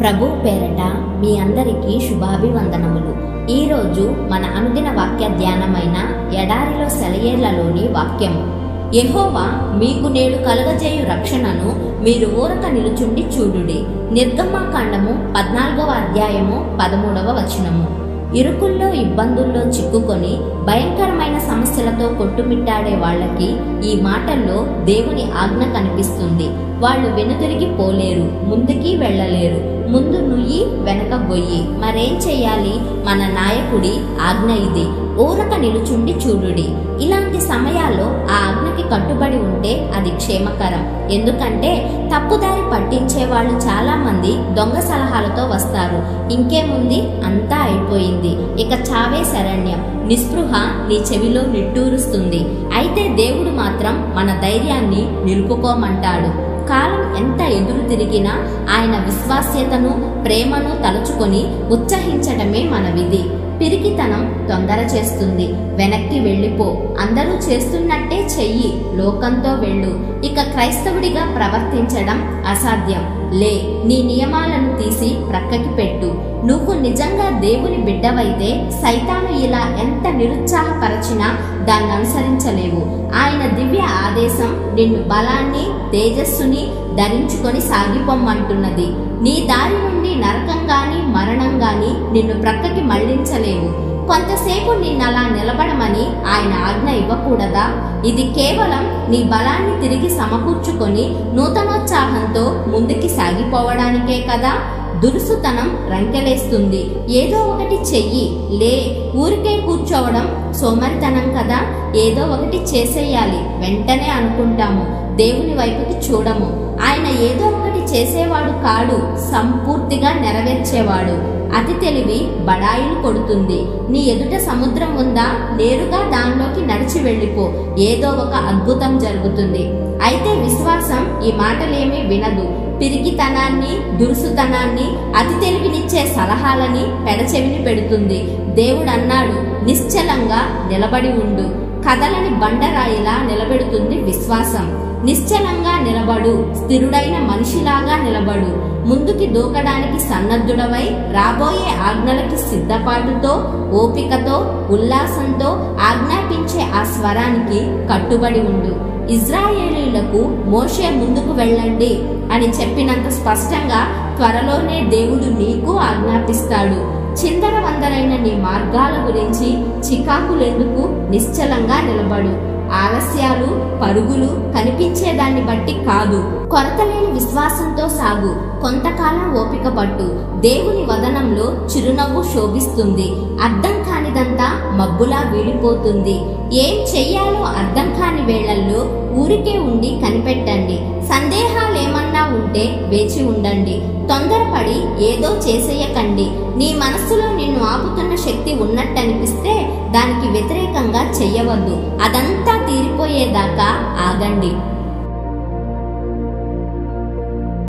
ప్రభు పేరట మీ అందరికీ శుభాభివందనములు. ఈరోజు మన అనుదిన వాక్య ధ్యానమైన ఎడారిలో సెలయేళ్లలోని వాక్యము. యెహోవా మీకు నేడు కలుగజేయు రక్షణను మీరు ఊరక నిలుచుండి చూడుడి. నిర్గమాకాండము 14వ అధ్యాయము 13వ వచనము. ఇరుకుల్లో ఇబ్బందుల్లో చిక్కుకొని భయంకరమైన సమస్యలతో కొట్టుమిట్టాడే వాళ్ళకి ఈ మాటల్లో దేవుని ఆజ్ఞ కనిపిస్తుంది. వాళ్ళు వెనుతిరిగి పోలేరు, ముందుకి వెళ్ళలేరు. ముందు నుయ్యి వెనక గొయ్యి. మరేం చెయ్యాలి? మన నాయకుడి ఆజ్ఞ ఇది, ఊరక నిలుచుండి చూడుడి. ఇలాంటి సమయాల్లో ఆ ఆజ్ఞకి కట్టుబడి ఉంటే అది క్షేమకరం. ఎందుకంటే తప్పుదారి పట్టించే వాళ్ళు చాలా మంది దొంగ సలహాలతో వస్తారు. ఇంకేముంది, అంతా అయిపోయింది, ఇక చావే శరణ్యం, నిస్పృహ నీ చెవిలో నిట్టూరుస్తుంది. అయితే దేవుడు మాత్రం మన ధైర్యాన్ని నిలుపుకోమంటాడు. కాలం ఎంత ఎదురు తిరిగినా ఆయన విశ్వాస్యతను, ప్రేమను తలుచుకొని ఉత్సహించటమే మన విధి. పిరికితనం తొందర చేస్తుంది. వెనక్కి వెళ్ళిపో, అందరూ చేస్తున్నట్టే చెయ్యి, లోకంతో వెళ్ళు. ఇక క్రైస్తవుడిగా ప్రవర్తించడం అసాధ్యం. లే, నీ నియమాలను తీసి ప్రక్కకి పెట్టు. నువ్వు నిజంగా దేవుని బిడ్డవైతే సైతాను ఇలా ఎంత నిరుత్సాహపరచినా దాన్ని అనుసరించలేవు. ఆయన దివ్య ఆదేశం నిన్ను బలాన్ని, తేజస్సుని ధరించుకొని సాగిపోమ్మంటున్నది. నీ దారి నుండి నరకం గాని మరణం గాని నిన్ను ప్రక్కకి మళ్లించలేవు. కొంతసేపు నిన్నలా నిలబడమని ఆయన ఆజ్ఞ ఇవ్వకూడదా? ఇది కేవలం నీ బలాన్ని తిరిగి సమకూర్చుకొని నూతనోత్సాహంతో ముందుకి సాగిపోవడానికే కదా. దురుసుతనం రంకెలేస్తుంది. ఏదో ఒకటి చెయ్యి. లే, ఊరికే కూర్చోవడం సోమరితనం కదా. ఏదో ఒకటి చేసేయాలి వెంటనే అనుకుంటాము, దేవుని వైపుకి చూడము. ఆయన ఏదో ఒకటి చేసేవాడు కాడు, సంపూర్తిగా నెరవేర్చేవాడు. అతి తెలివి బడాయిలు కొడుతుంది. నీ ఎదుట సముద్రం ఉందా? నేరుగా దానిలోకి నడిచి వెళ్ళిపో, ఏదో ఒక అద్భుతం జరుగుతుంది. అయితే విశ్వాసం ఈ మాటలేమీ వినదు. పిరికితనాన్ని, దురుసుతనాన్ని, అతి తెలివినిచ్చే సలహాలని పెడచెవిని పెడుతుంది. దేవుడు అన్నాడు, నిశ్చలంగా నిలబడి ఉండు. కదలని బండరాయిలా నిలబెడుతుంది విశ్వాసం. నిశ్చలంగా నిలబడు, స్థిరుడైన మనిషిలాగా నిలబడు. ముందుకి దూకడానికి సన్నద్ధుడవై రాబోయే ఆజ్ఞలకి సిద్ధపాటుతో, ఓపికతో, ఉల్లాసంతో ఆజ్ఞాపించే ఆ స్వరానికి కట్టుబడి ఉండు. ఇజ్రాయేలీయులకు మోషే ముందుకు వెళ్ళండి అని చెప్పినంత స్పష్టంగా త్వరలోనే దేవుడు నీకు ఆజ్ఞాపిస్తాడు. చిందరవందరైన నీ మార్గాల గురించి చికాకులెందుకు? నిశ్చలంగా నిలబడు. ఆలస్యాలు, పరుగులు కనిపించేదాన్ని బట్టి కాదు, కొరతలేని విశ్వాసంతో సాగు. కొంతకాలం ఓపిక పట్టు. దేవుని వదనంలో చిరునవ్వు శోభిస్తుంది. అర్థం కానిదంతా మబ్బులా వీడిపోతుంది. ఏం చెయ్యాలో అర్థం కాని వేళల్లో ఊరికే ఉండి కనిపెట్టండి. సందేహాలేమన్నా ఉంటే వేచి ఉండండి. తొందరపడి ఏదో చేసేయకండి. నీ మనస్సులో నిన్ను ఆపుతున్న శక్తి ఉన్నట్టనిపిస్తే దానికి వ్యతిరేకంగా చెయ్యవద్దు. అదంతా తీరిపోయేదాకా ఆగండి.